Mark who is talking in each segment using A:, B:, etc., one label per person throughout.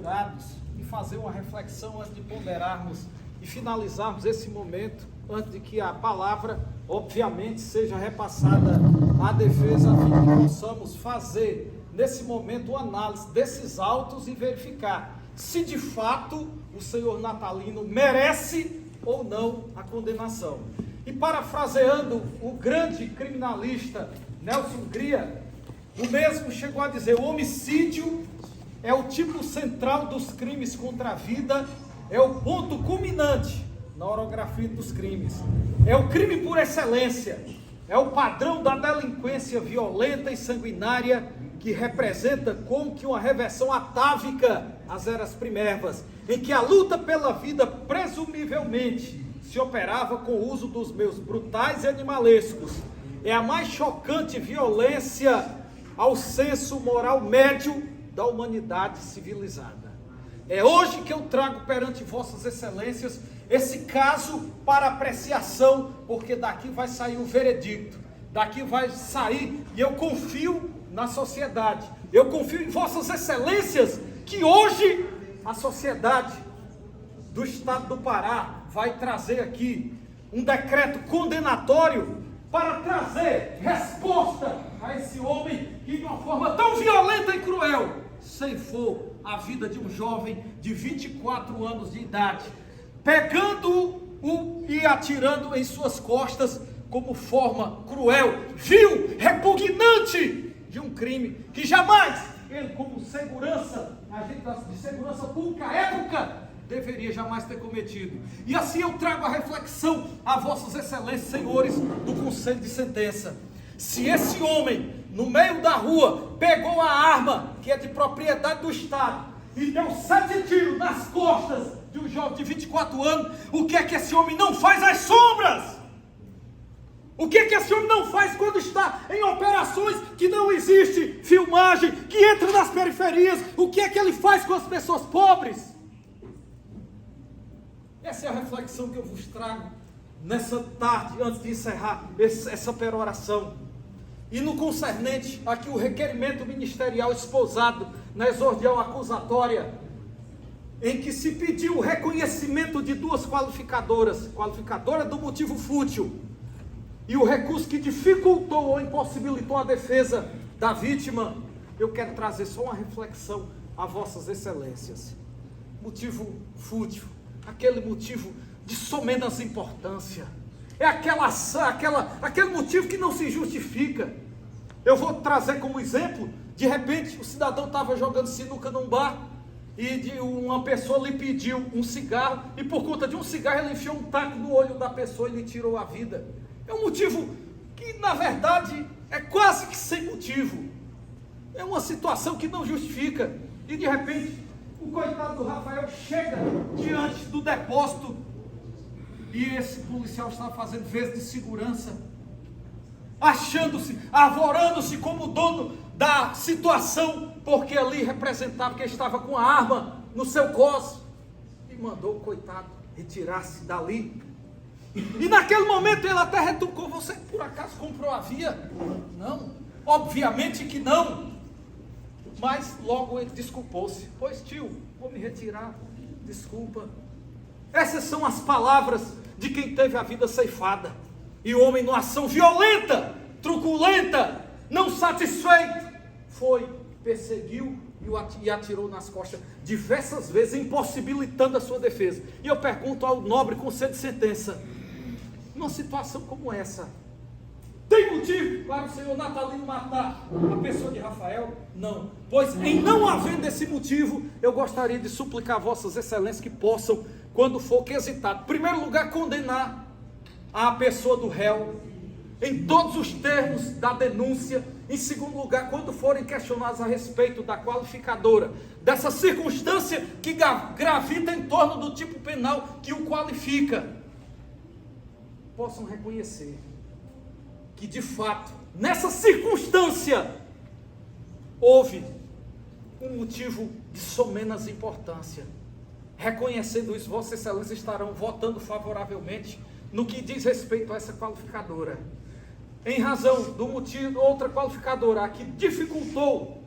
A: conjurados em fazer uma reflexão antes de ponderarmos e finalizarmos esse momento, antes de que a palavra, obviamente, seja repassada à defesa, a fim de que possamos fazer, nesse momento, uma análise desses autos e verificar se de fato o senhor Natalino merece ou não a condenação. E parafraseando o grande criminalista Nelson Gria, o mesmo chegou a dizer: o homicídio é o tipo central dos crimes contra a vida, é o ponto culminante na orografia dos crimes, é o crime por excelência, é o padrão da delinquência violenta e sanguinária, que representa como que uma reversão atávica às eras primevas, em que a luta pela vida presumivelmente se operava com o uso dos meios brutais e animalescos. É a mais chocante violência ao senso moral médio da humanidade civilizada. É hoje que eu trago perante vossas excelências esse caso para apreciação, porque daqui vai sair o veredicto, daqui vai sair, e eu confio na sociedade, eu confio em vossas excelências, que hoje a sociedade do estado do Pará vai trazer aqui um decreto condenatório para trazer resposta a esse homem que de uma forma tão violenta e cruel ceifou a vida de um jovem de 24 anos de idade, pegando-o e atirando em suas costas como forma cruel, vil, repugnante de um crime que jamais ele, como segurança, agente de segurança pública à época, deveria jamais ter cometido. E assim eu trago a reflexão a vossas excelências, senhores do Conselho de Sentença. Se esse homem, no meio da rua, pegou a arma, que é de propriedade do Estado, e deu 7 tiros nas costas de um jovem de 24 anos, o que é que esse homem não faz às sombras? O que é que esse homem não faz quando está em operações que não existe filmagem, que entra nas periferias? O que é que ele faz com as pessoas pobres? Essa é a reflexão que eu vos trago nessa tarde, antes de encerrar essa peroração. E no concernente, aqui o requerimento ministerial esposado na exordial acusatória, em que se pediu o reconhecimento de duas qualificadoras, qualificadora do motivo fútil, e o recurso que dificultou ou impossibilitou a defesa da vítima, eu quero trazer só uma reflexão a vossas excelências. Motivo fútil, aquele motivo de somenos importância, é aquele motivo que não se justifica. Eu vou trazer como exemplo: de repente o cidadão estava jogando sinuca num bar, e uma pessoa lhe pediu um cigarro, e por conta de um cigarro ele enfiou um taco no olho da pessoa e lhe tirou a vida. É um motivo que, na verdade, é quase que sem motivo. É uma situação que não justifica. E, de repente, o coitado do Rafael chega diante do depósito, e esse policial estava fazendo vez de segurança, achando-se, arvorando-se como dono da situação, porque ali representava que ele estava com a arma no seu cos, e mandou o coitado retirar-se dali. E naquele momento ele até retrucou: você por acaso comprou a via? Não, obviamente que não. Mas logo ele desculpou-se: pois tio, vou me retirar, desculpa. Essas são as palavras de quem teve a vida ceifada. E o homem, numa ação violenta, truculenta, não satisfeito, foi, perseguiu e atirou nas costas diversas vezes, impossibilitando a sua defesa. E eu pergunto ao nobre Conselho de Sentença: numa situação como essa, tem motivo para o senhor Natalino matar a pessoa de Rafael? Não. Pois, em não havendo esse motivo, eu gostaria de suplicar a vossas excelências que possam, quando for quesitado, em primeiro lugar, condenar a pessoa do réu em todos os termos da denúncia. Em segundo lugar, quando forem questionados a respeito da qualificadora, dessa circunstância que gravita em torno do tipo penal que o qualifica, possam reconhecer que, de fato, nessa circunstância, houve um motivo de somenas importância. Reconhecendo isso, vossas excelências estarão votando favoravelmente no que diz respeito a essa qualificadora. em razão do motivo, outra qualificadora, a que dificultou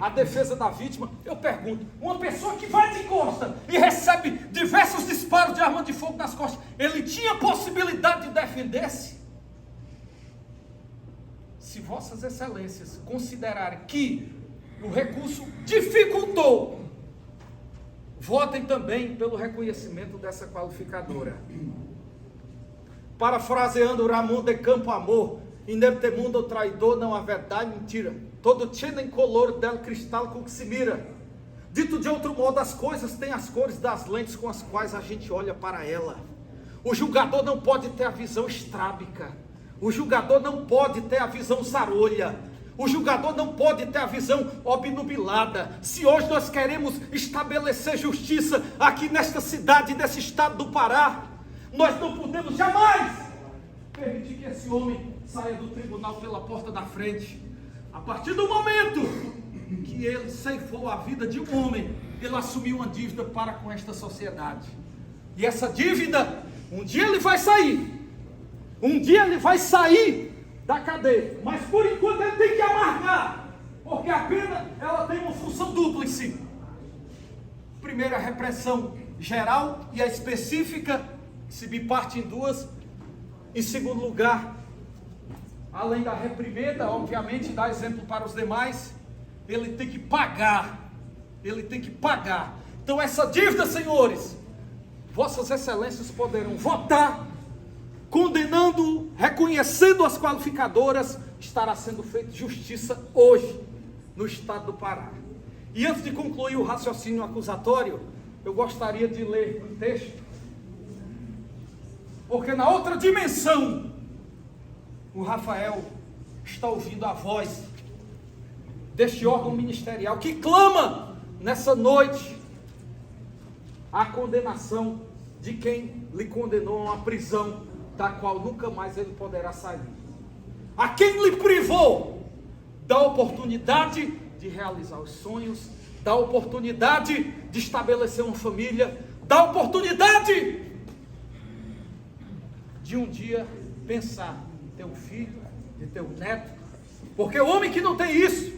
A: a defesa da vítima, eu pergunto, uma pessoa que vai de costa e recebe diversos disparos de arma de fogo nas costas, ele tinha possibilidade de defender-se? Se vossas excelências considerarem que o recurso dificultou, votem também pelo reconhecimento dessa qualificadora. Parafraseando Ramon de Campo Amor, inepte mundo traidor, não há verdade, mentira. Todo tiene color del cristal com que se mira. Dito de outro modo, as coisas têm as cores das lentes com as quais a gente olha para ela. O julgador não pode ter a visão estrábica. O julgador não pode ter a visão zarolha. O julgador não pode ter a visão obnubilada. Se hoje nós queremos estabelecer justiça aqui nesta cidade, nesse estado do Pará, nós não podemos jamais permitir que esse homem saia do tribunal pela porta da frente. A partir do momento que ele ceifou a vida de um homem, ele assumiu uma dívida para com esta sociedade. E essa dívida, um dia ele vai sair. Um dia ele vai sair da cadeia. Mas por enquanto ele tem que amargar. Porque a pena, ela tem uma função dupla em si. Primeiro, a repressão geral e a específica, se biparte em duas. Em segundo lugar, além da reprimenda, obviamente, dá exemplo para os demais, ele tem que pagar. Ele tem que pagar. Então essa dívida, senhores, vossas excelências poderão votar, condenando, reconhecendo as qualificadoras, estará sendo feita justiça hoje, no estado do Pará. E antes de concluir o raciocínio acusatório, eu gostaria de ler um texto, porque na outra dimensão, o Rafael está ouvindo a voz deste órgão ministerial que clama nessa noite a condenação de quem lhe condenou a uma prisão da qual nunca mais ele poderá sair. A quem lhe privou da oportunidade de realizar os sonhos, da oportunidade de estabelecer uma família, da oportunidade de um dia pensar em ter um filho, de ter um neto, porque o homem que não tem isso,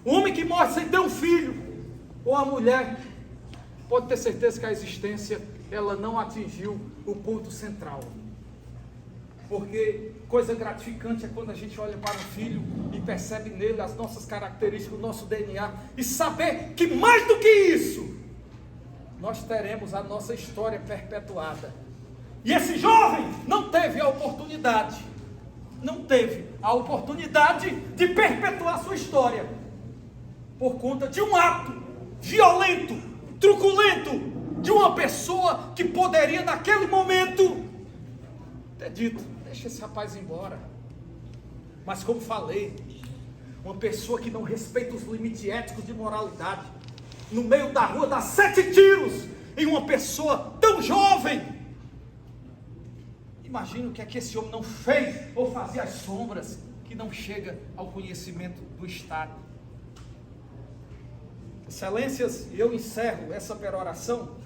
A: o homem que morre sem ter um filho, ou a mulher, pode ter certeza que a existência, ela não atingiu o ponto central. Porque coisa gratificante é quando a gente olha para o filho e percebe nele as nossas características, o nosso DNA, e saber que mais do que isso, nós teremos a nossa história perpetuada. E esse jovem não teve a oportunidade, de perpetuar sua história, por conta de um ato violento, truculento, de uma pessoa que poderia naquele momento ter dito, deixa esse rapaz embora. Mas como falei, uma pessoa que não respeita os limites éticos de moralidade, no meio da rua dá 7 tiros em uma pessoa tão jovem. Imagina o que é que esse homem não fez, ou fazia as sombras, que não chega ao conhecimento do Estado. Excelências, eu encerro essa peroração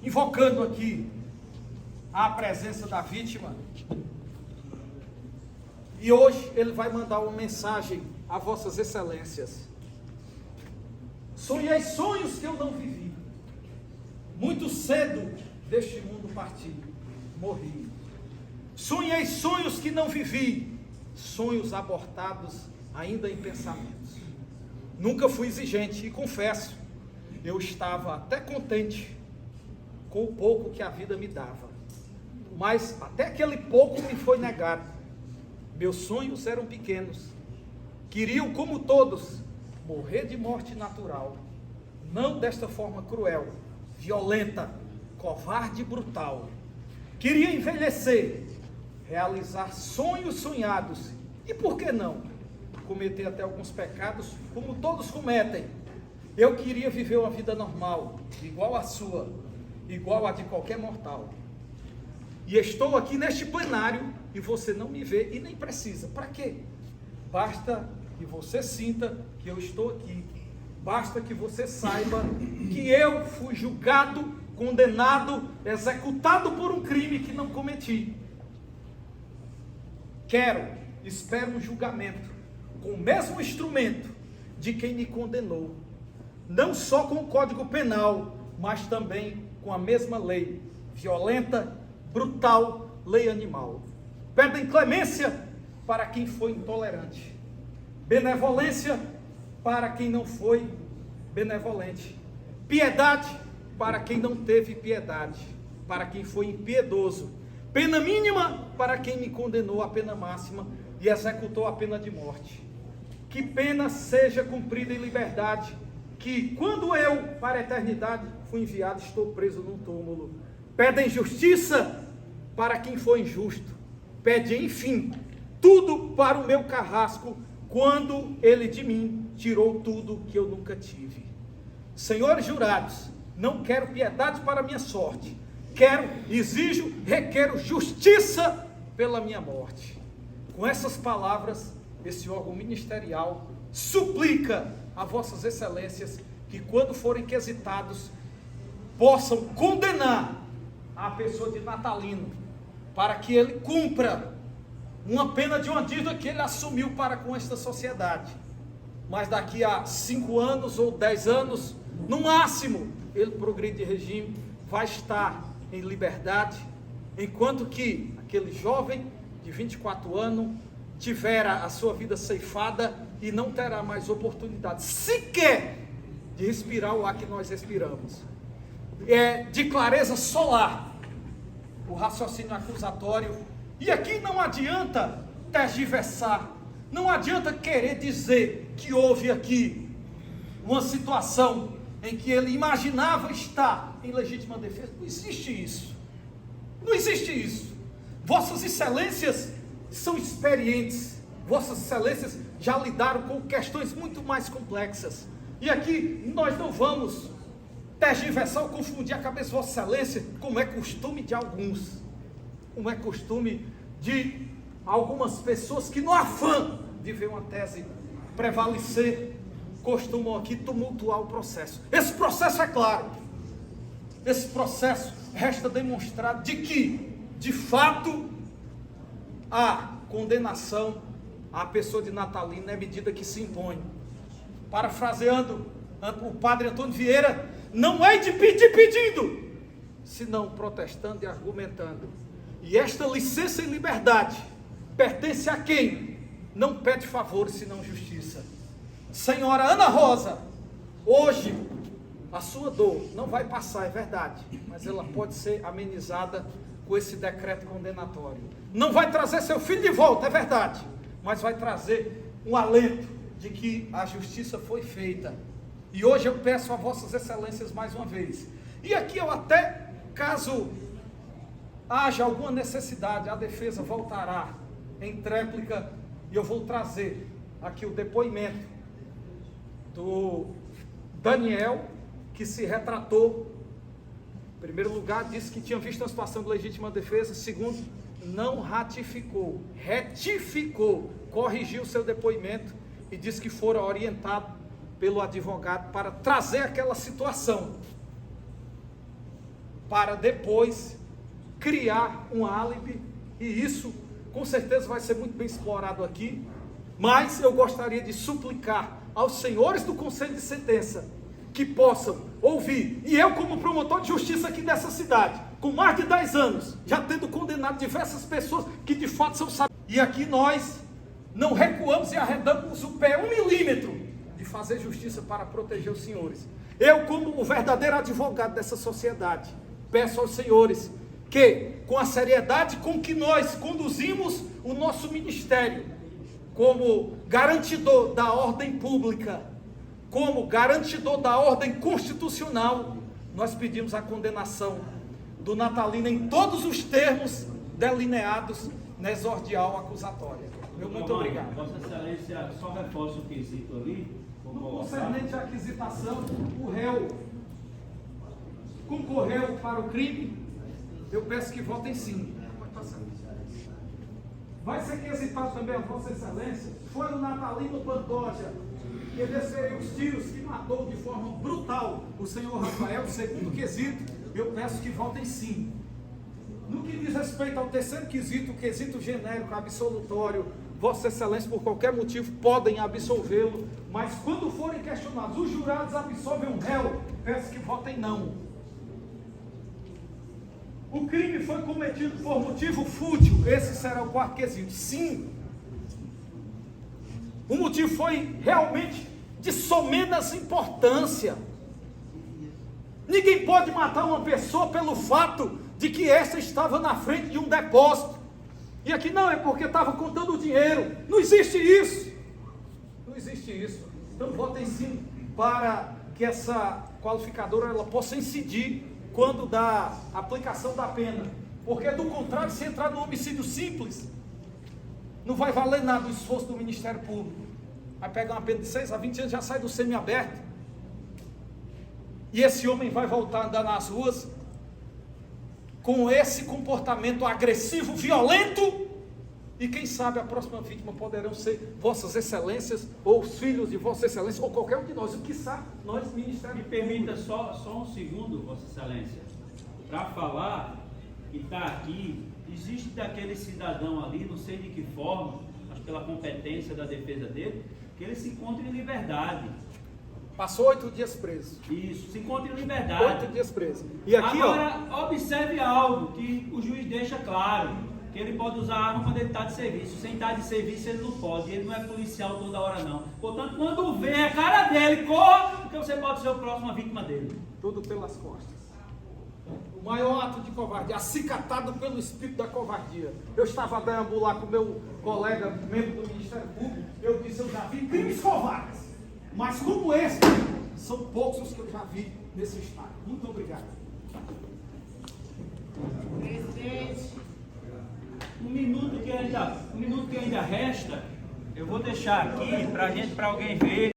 A: invocando aqui a presença da vítima. E hoje ele vai mandar uma mensagem a vossas excelências. Sonhei sonhos que eu não vivi. Muito cedo deste mundo parti, morri. Sonhei sonhos que não vivi, sonhos abortados ainda em pensamentos. Nunca fui exigente e confesso, eu estava até contente com o pouco que a vida me dava. Mas até aquele pouco me foi negado. Meus sonhos eram pequenos. Queriam, como todos, morrer de morte natural. Não desta forma cruel, violenta, covarde e brutal. Queria envelhecer, realizar sonhos sonhados. E por que não? Cometer até alguns pecados, como todos cometem. Eu queria viver uma vida normal, igual à sua, igual a de qualquer mortal. E estou aqui neste plenário e você não me vê e nem precisa. Para quê? Basta que você sinta que eu estou aqui. Basta que você saiba que eu fui julgado condenado, executado por um crime que não cometi. Espero um julgamento com o mesmo instrumento de quem me condenou, não só com o Código Penal, mas também com a mesma lei, violenta, brutal, lei animal. Pedem clemência para quem foi intolerante, benevolência para quem não foi benevolente, piedade para quem não teve piedade, para quem foi impiedoso, pena mínima para quem me condenou à pena máxima e executou a pena de morte. Que pena seja cumprida em liberdade, que quando eu, para a eternidade, fui enviado, estou preso num túmulo. Pedem justiça para quem foi injusto. Pede, enfim, tudo para o meu carrasco, quando ele de mim tirou tudo que eu nunca tive. Senhores jurados, não quero piedade para a minha sorte. Quero, exijo, requero justiça pela minha morte. Com essas palavras, esse órgão ministerial suplica a vossas excelências que, quando forem quesitados, possam condenar a pessoa de Natalino, para que ele cumpra uma pena de uma dívida que ele assumiu para com esta sociedade. Mas daqui a 5 anos ou 10 anos, no máximo, ele progride de regime, vai estar em liberdade, enquanto que aquele jovem de 24 anos tivera a sua vida ceifada e não terá mais oportunidade sequer de respirar o ar que nós respiramos. É de clareza solar o raciocínio acusatório, e aqui não adianta tergiversar, não adianta querer dizer que houve aqui uma situação em que ele imaginava estar em legítima defesa. Não existe isso, não existe isso. Vossas excelências são experientes, vossas excelências já lidaram com questões muito mais complexas, e aqui nós não vamos tergiversar ou confundir a cabeça de vossa excelência, como é costume de alguns, como é costume de algumas pessoas que, no afã de ver uma tese prevalecer, costumam aqui tumultuar o processo. Esse processo é claro, esse processo resta demonstrado de que, de fato, a condenação à pessoa de Natalino é a medida que se impõe. Parafraseando o padre Antônio Vieira, não é de pedir pedindo, senão protestando e argumentando. E esta licença e liberdade pertence a quem não pede favores, senão justiça. Senhora Ana Rosa, hoje a sua dor não vai passar, é verdade, mas ela pode ser amenizada com esse decreto condenatório. Não vai trazer seu filho de volta, é verdade, mas vai trazer um alento de que a justiça foi feita. E hoje eu peço a vossas excelências mais uma vez, e aqui eu até, caso haja alguma necessidade, a defesa voltará em tréplica, e eu vou trazer aqui o depoimento do Daniel, que se retratou. Em primeiro lugar, disse que tinha visto a situação de legítima defesa. Segundo, não ratificou, retificou, corrigiu seu depoimento e disse que fora orientado pelo advogado para trazer aquela situação, para depois criar um álibi, e isso com certeza vai ser muito bem explorado aqui. Mas eu gostaria de suplicar aos senhores do Conselho de Sentença que possam ouvir, e eu, como promotor de justiça aqui dessa cidade, com mais de 10 anos, já tendo condenado diversas pessoas que de fato são sabidas, e aqui nós não recuamos e arredamos o pé 1 milímetro de fazer justiça para proteger os senhores. Eu, como o verdadeiro advogado dessa sociedade, peço aos senhores que, com a seriedade com que nós conduzimos o nosso ministério, como garantidor da ordem pública, como garantidor da ordem constitucional, nós pedimos a condenação do Natalino em todos os termos delineados na exordial acusatória. Meu muito obrigado.
B: Vossa Excelência, só reforça o quesito ali.
A: No concernente à aquisitação, o réu concorreu para o crime, eu peço que votem sim. Vai ser quesitado também a Vossa Excelência, foi o Natalino Pantoja que desferiu os tiros que matou de forma brutal o senhor Rafael, segundo quesito, eu peço que votem sim. No que diz respeito ao terceiro quesito, o quesito genérico, absolutório, Vossa Excelência, por qualquer motivo, podem absolvê-lo, mas quando forem questionados, os jurados absolvem um réu, peço que votem não. O crime foi cometido por motivo fútil, esse será o quarto quesito, sim. O motivo foi realmente de somenos importância. Ninguém pode matar uma pessoa pelo fato de que essa estava na frente de um depósito. E aqui não, é porque estava contando o dinheiro. Não existe isso. Não existe isso. Então votem sim para que essa qualificadora ela possa incidir quando da aplicação da pena. Porque do contrário, se entrar no homicídio simples, não vai valer nada o esforço do Ministério Público. Vai pegar uma pena de 6 a 20 anos, já sai do semiaberto. E esse homem vai voltar a andar nas ruas com esse comportamento agressivo, violento, e quem sabe a próxima vítima poderão ser Vossas Excelências, ou os filhos de Vossa Excelência, ou qualquer um de nós, o que sabe, nós, Ministério
B: Me permita só um segundo, Vossa Excelência, para falar que está aqui, existe daquele cidadão ali, não sei de que forma, mas pela competência da defesa dele, que ele se encontra em liberdade.
A: Passou 8 dias preso.
B: Isso, se encontra em liberdade.
A: 8 dias preso. E aqui,
B: agora, observe algo que o juiz deixa claro, que ele pode usar a arma quando ele está de serviço. Sem estar de serviço ele não pode, ele não é policial toda hora não. Portanto, quando vê a cara dele, corra, porque você pode ser o próximo vítima dele.
A: Tudo pelas costas. O maior ato de covardia, acicatado pelo espírito da covardia. Eu estava a deambular com meu colega, membro do Ministério Público, eu disse, eu já vi crimes covardes, mas como esse, são poucos os que eu já vi nesse estado. Muito obrigado.
C: Presidente.
B: Um minuto que ainda resta, eu vou deixar aqui para alguém ver.